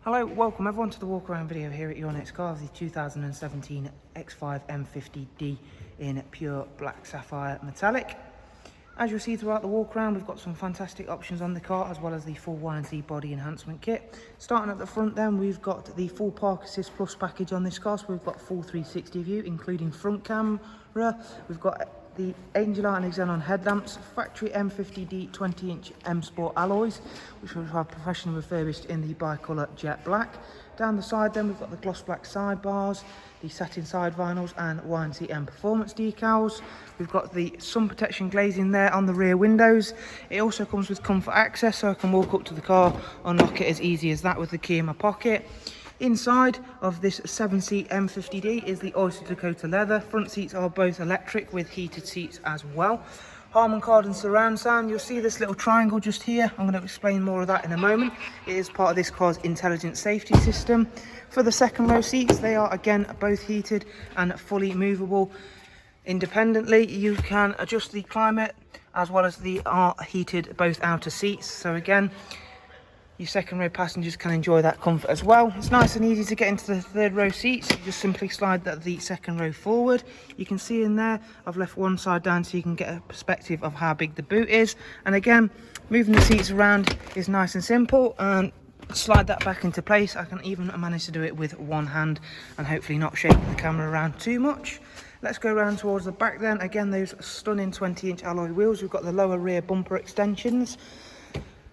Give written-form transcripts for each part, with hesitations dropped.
Hello, welcome everyone to the walk around video here at your next car of the 2017 X5 M50D in pure black sapphire metallic. As you'll see throughout the walk around, we've got some fantastic options on the car as well as the full warranty body enhancement kit. Starting at the front then, we've got the full Park Assist Plus package on this car, so we've got full 360 view including front camera. We've got the Angel Art and Xenon headlamps, factory M50D 20-inch M Sport alloys, which we have professionally refurbished in the bicolour jet black. Down the side then, we've got the gloss black sidebars, the satin side vinyls and warranty and performance decals. We've got the sun protection glazing there on the rear windows. It also comes with comfort access, so I can walk up to the car, unlock it as easy as that with the key in my pocket. Inside of this 7-seat M50D is the Oyster Dakota leather. Front seats are both electric with heated seats as well. Harman Kardon surround sound. You'll see this little triangle just here. I'm going to explain more of that in a moment. It is part of this car's intelligent safety system. For the second row seats, they are again both heated and fully movable independently. You can adjust the climate as well as the heated both outer seats. So again, your second row passengers can enjoy that comfort as well. It's nice and easy to get into the third row seats. You just simply slide the second row forward. You can see in there, I've left one side down so you can get a perspective of how big the boot is. And again, moving the seats around is nice and simple, and slide that back into place. I can even manage to do it with one hand and hopefully not shaking the camera around too much. Let's go around towards the back then. Again, those stunning 20-inch alloy wheels. We've got the lower rear bumper extensions.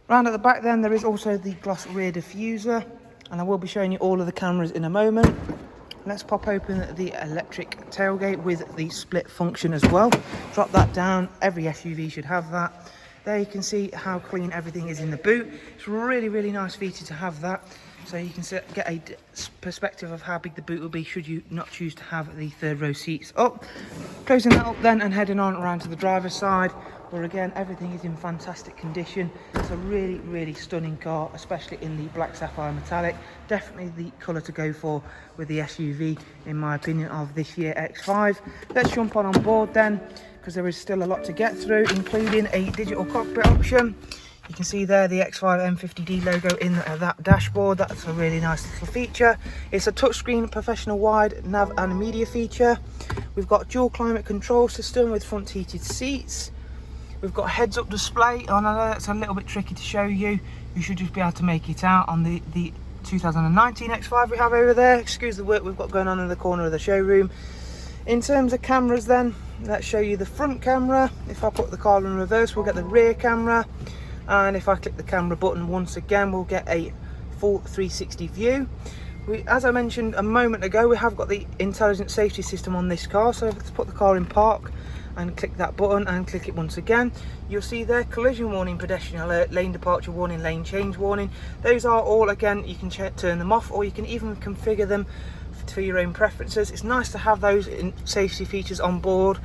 Round at the back then, there is also the gloss rear diffuser, and I will be showing you all of the cameras in a moment. Let's pop open the electric tailgate with the split function as well. Drop that down. Every SUV should have that. There you can see how clean everything is in the boot. It's a really nice feature to have that, so you can get a perspective of how big the boot will be should you not choose to have the third row seats up. Closing that up then and heading on around to the driver's side, where again everything is in fantastic condition. It's a really stunning car, especially in the black sapphire metallic. Definitely the colour to go for with the SUV, in my opinion, of this year X5. Let's jump on board then, because there is still a lot to get through, including a digital cockpit option. You can see there the X5 M50D logo in that dashboard. That's a really nice little feature. It's a touchscreen professional wide nav and media feature. We've got dual climate control system with front heated seats. We've got heads up display, and I know that's a little bit tricky to show you. You should just be able to make it out on the 2019 X5 we have over there. Excuse the work we've got going on in the corner of the showroom. In terms of cameras then, let's show you the front camera. If I put the car in reverse, we'll get the rear camera. And if I click the camera button once again, we'll get a full 360 view. As I mentioned a moment ago, we have got the intelligent safety system on this car. So let's put the car in park and click that button and click it once again. You'll see there collision warning, pedestrian alert, lane departure warning, lane change warning. Those are all, again, you can turn them off, or you can even configure them for your own preferences. It's nice to have those safety features on board.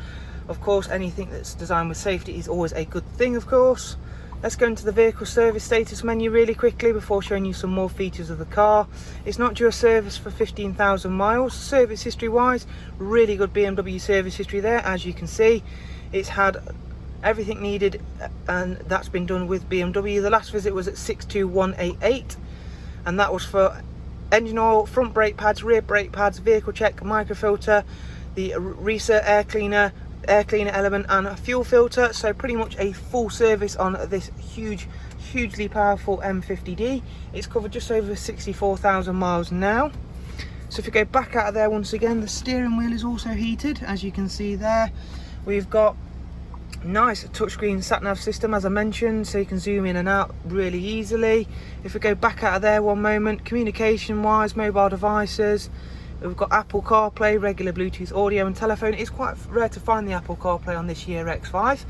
Of course, anything that's designed with safety is always a good thing, of course. Let's go into the vehicle service status menu really quickly before showing you some more features of the car. It's not due a service for 15,000 miles. Service history wise, really good BMW service history there. As you can see, it's had everything needed, and that's been done with BMW. The last visit was at 62188, and that was for engine oil, front brake pads, rear brake pads, vehicle check, microfilter, the reset air cleaner element and a fuel filter. So pretty much a full service on this hugely powerful M50D. It's covered just over 64,000 miles now. So if you go back out of there once again, the steering wheel is also heated, as you can see there. We've got nice touchscreen Sat Nav system, as I mentioned, so you can zoom in and out really easily. If we go back out of there one moment, communication wise, mobile devices, we've got Apple CarPlay, regular Bluetooth audio and telephone. It's quite rare to find the Apple CarPlay on this year X5.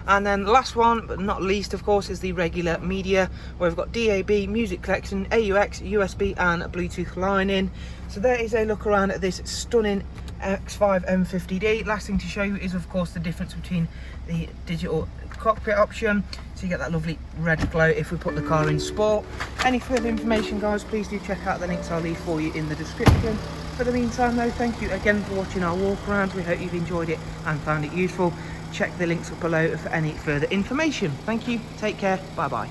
And then the last one, but not least, of course, is the regular media, where we've got DAB, music collection, AUX, USB and Bluetooth line in. So there is a look around at this stunning X5 M50D. Last thing to show you is, of course, the difference between the digital cockpit option. So you get that lovely red glow if we put the car in sport. Any further information, guys, please do check out the links I'll leave for you in the description. For the meantime though, thank you again for watching our walk around. We hope you've enjoyed it and found it useful. Check the links up below for any further information. Thank you, take care, bye bye.